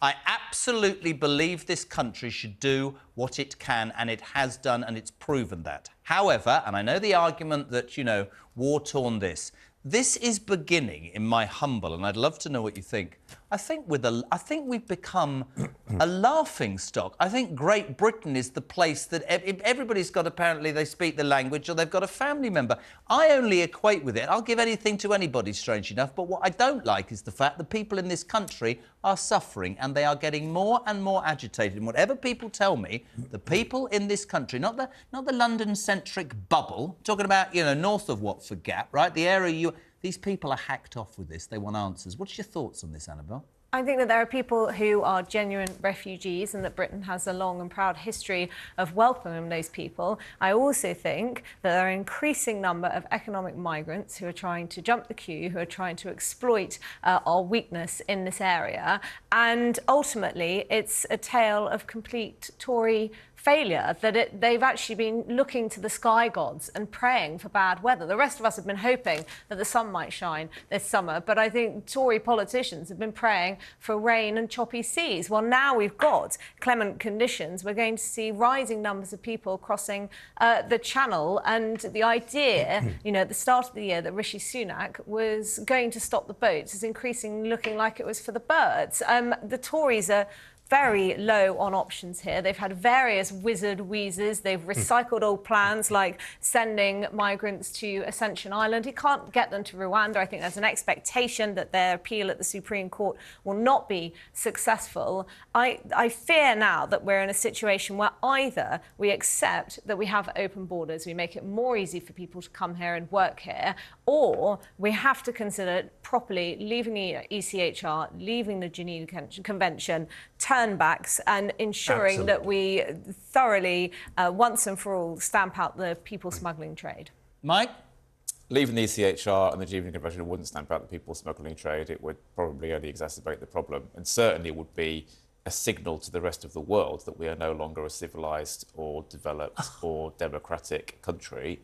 I absolutely believe this country should do what it can, and it has done, and it's proven that. However, and I know the argument that, you know, war-torn this is beginning, in my humble, and I'd love to know what you think. I think we've become a laughing stock. I think Great Britain is the place that everybody's got, apparently they speak the language or they've got a family member. I only equate with it. I'll give anything to anybody, strange enough, but what I don't like is the fact that people in this country are suffering and they are getting more and more agitated. And whatever people tell me, the people in this country, not the London-centric bubble, talking about, you know, north of Watford Gap, right, the area these people are hacked off with this. They want answers. What's your thoughts on this, Annabelle? I think that there are people who are genuine refugees and that Britain has a long and proud history of welcoming those people. I also think that there are an increasing number of economic migrants who are trying to jump the queue, who are trying to exploit our weakness in this area. And ultimately, it's a tale of complete Tory failure, that they've actually been looking to the sky gods and praying for bad weather. The rest of us have been hoping that the sun might shine this summer, but I think Tory politicians have been praying for rain and choppy seas. Well, now we've got clement conditions. We're going to see rising numbers of people crossing the Channel, and the idea, you know, at the start of the year that Rishi Sunak was going to stop the boats is increasingly looking like it was for the birds. The Tories are very low on options here. They've had various wizard wheezes. They've recycled old plans like sending migrants to Ascension Island. He can't get them to Rwanda. I think there's an expectation that their appeal at the Supreme Court will not be successful. I fear now that we're in a situation where either we accept that we have open borders, we make it more easy for people to come here and work here, or we have to consider properly leaving the ECHR, leaving the Geneva Convention, turnbacks, and ensuring that we thoroughly, once and for all, stamp out the people smuggling trade. Mike? Leaving the ECHR and the Geneva Convention wouldn't stamp out the people smuggling trade. It would probably only exacerbate the problem, and certainly would be a signal to the rest of the world that we are no longer a civilised or developed or democratic country.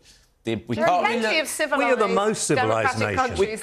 We are the most civilised nation. We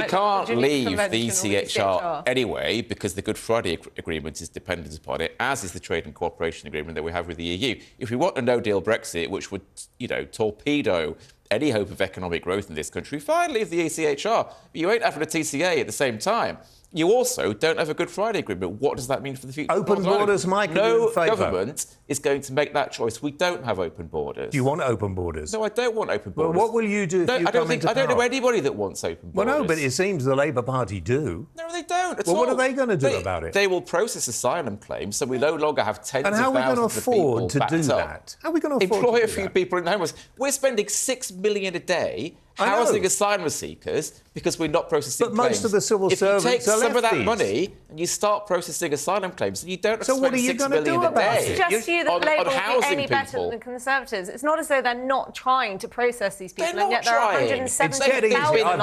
can't leave the ECHR anyway because the Good Friday Agreement is dependent upon it, as is the Trade and Cooperation Agreement that we have with the EU. If we want a no-deal Brexit, which would, you know, torpedo any hope of economic growth in this country, fine, leave the ECHR. But you ain't having a TCA at the same time. You also don't have a Good Friday Agreement. What does that mean for the future? Open borders, Mike. No government is going to make that choice. We don't have open borders. Do you want open borders? No, I don't want open borders. Well, what will you do if you come into power? I don't know anybody that wants open borders. Well, no, but it seems the Labour Party do. No, they don't at all. Well, what are they going to do about it? They will process asylum claims, so we no longer have tens of thousands of people. And how are we going to afford to do that? How are we going to afford employ to do a few that? people in homeless? We're spending $6 million a day housing asylum seekers because we're not processing claims. But most of the civil servants are If you take some of that lefties. money and you start processing asylum claims, then you don't have to So what spend are you $6 going to million do a about day it? Just you that on Labour will be housing any better people. than the Conservatives. It's not as though they're not trying to process these people, They're and yet not there are trying. 170,000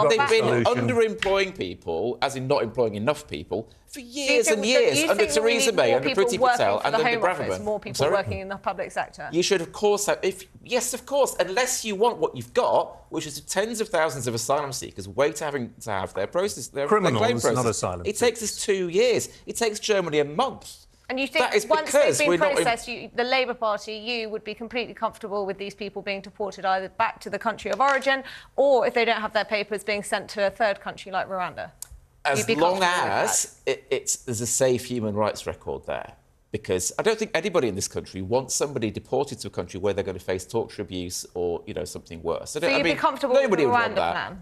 They've been solution. underemploying people, as in not employing enough people, for years and Do years, you under think we Theresa need May, more under people Priti working Patel, for and the under Home Office, Braverman. more people working in the public sector? You should, of course, have... Yes, of course, unless you want what you've got, which is tens of thousands of asylum seekers waiting to have their claim Criminals, process. not asylum It takes us 2 years. It takes Germany a month. And you think That is once they've because been we're not processed, the Labour Party, you would be completely comfortable with these people being deported either back to the country of origin or, if they don't have their papers, being sent to a third country like Rwanda? As long as there's a safe human rights record there. Because I don't think anybody in this country wants somebody deported to a country where they're going to face torture, abuse or, you know, something worse. So you'd be comfortable with the Rwanda plan?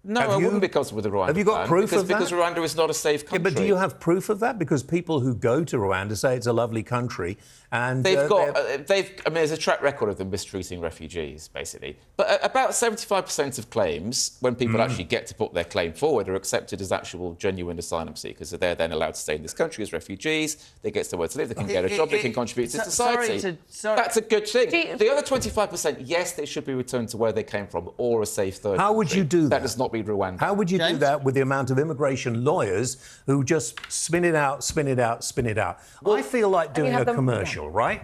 No, I wouldn't be comfortable with the Rwanda plan. Have you got proof of that? Because Rwanda is not a safe country. Yeah, but do you have proof of that? Because people who go to Rwanda say it's a lovely country, and I mean, there's a track record of them mistreating refugees, basically. But about 75% of claims, when people actually get to put their claim forward, are accepted as actual genuine asylum seekers. So they're then allowed to stay in this country as refugees. They get somewhere to live. They can get a job. They can contribute to society. That's a good thing. The other 25%, yes, they should be returned to where they came from or a safe third country. How would you do that? That does not be Rwanda. How would you do that with the amount of immigration lawyers who just spin it out, spin it out, spin it out? I feel like doing a commercial, right?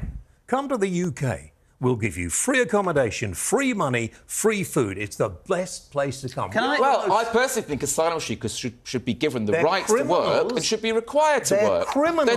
Come to the UK. We'll give you free accommodation, free money, free food. It's the best place to come. Well, I personally think asylum seekers should be given the right to work and should be required to work. Criminals.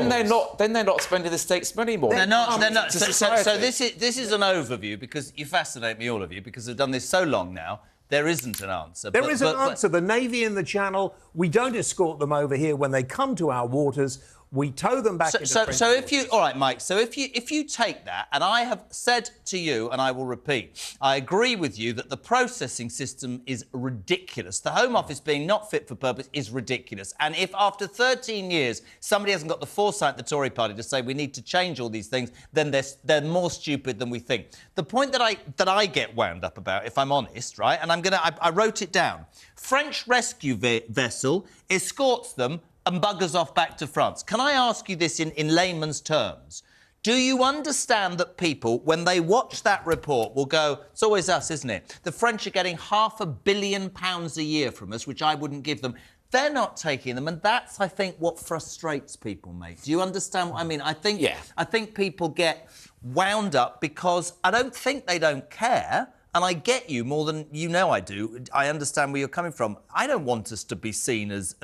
Then they're not spending the state's money more. They're not. So this is an overview, because you fascinate me, all of you, because I've done this so long now. There isn't an answer. There is an answer. The Navy in the Channel, we don't escort them over here when they come to our waters. We tow them back into French So if you... All right, Mike, so if you take that, and I have said to you, and I will repeat, I agree with you that the processing system is ridiculous. The Home Office being not fit for purpose is ridiculous. And if after 13 years somebody hasn't got the foresight, the Tory party, to say we need to change all these things, then they're more stupid than we think. The point that I get wound up about, if I'm honest, right, and I wrote it down. French rescue vessel escorts them and buggers off back to France. Can I ask you this in layman's terms? Do you understand that people, when they watch that report, will go, it's always us, isn't it? The French are getting £500 million a year from us, which I wouldn't give them. They're not taking them, and that's, I think, what frustrates people, mate. Do you understand what I mean? I think people get wound up because I don't think they don't care. And I get you more than you know I do. I understand where you're coming from. I don't want us to be seen as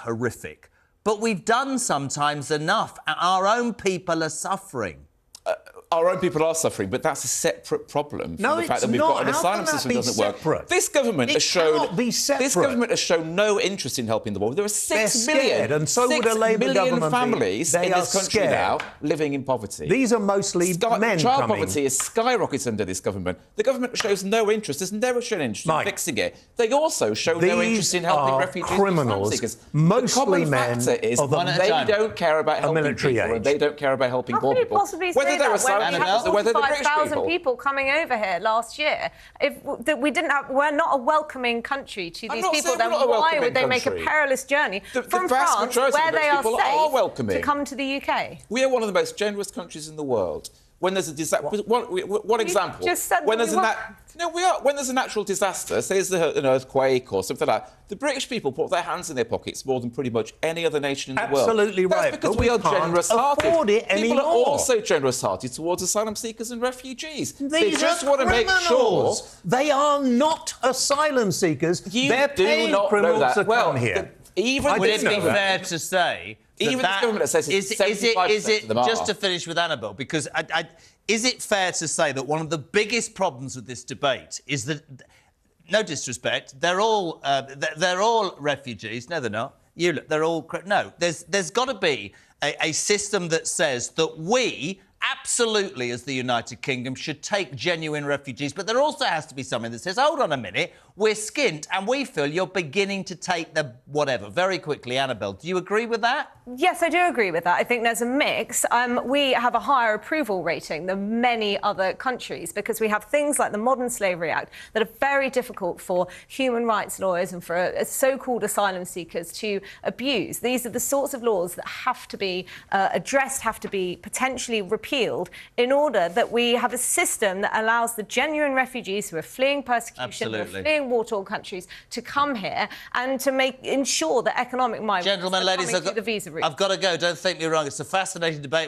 horrific. But we've done sometimes enough. Our own people are suffering. Our own people are suffering, but that's a separate problem from the fact that we've got an asylum system that doesn't work. This government has shown no interest in helping the poor. There are 6 million families in this country now living in poverty. These are mostly men. Child poverty has skyrocketed under this government. The government shows no interest. Has never shown interest in fixing it. They also show no interest in helping refugees and asylum seekers. Mostly the men. common factor is they don't care about helping people, and they don't care about helping poor people. Whether they're whether the 45,000 people coming over here last year, we're not a welcoming country to these people, then why would they make a perilous journey from France, where they are safe, to come to the UK? We are one of the most generous countries in the world. When there's a disaster, one example. Just said when there's when there's a natural disaster, say there's an earthquake or something like that, the British people put their hands in their pockets more than pretty much any other nation in the world. Absolutely right. That's because we are generous-hearted. People are also generous-hearted towards asylum seekers and refugees. They just want to make sure they are not asylum seekers. They're paying criminals to come here. Would it be fair to say? Even this government that says it's 75% of them are. Just to finish with Annabelle, because is it fair to say that one of the biggest problems with this debate is that, no disrespect, they're all refugees. No, they're not. They're all... No, there's got to be a system that says that we... absolutely, as the United Kingdom, should take genuine refugees. But there also has to be something that says, hold on a minute, we're skint and we feel you're beginning to take the whatever. Very quickly, Annabelle, do you agree with that? Yes, I do agree with that. I think there's a mix. We have a higher approval rating than many other countries because we have things like the Modern Slavery Act that are very difficult for human rights lawyers and for so-called asylum seekers to abuse. These are the sorts of laws that have to be addressed, have to be potentially repealed in order that we have a system that allows the genuine refugees who are fleeing persecution, who are fleeing war-torn countries to come here and to ensure that economic migrants Gentlemen, ladies, the visa route. I've got to go. Don't think me wrong. It's a fascinating debate.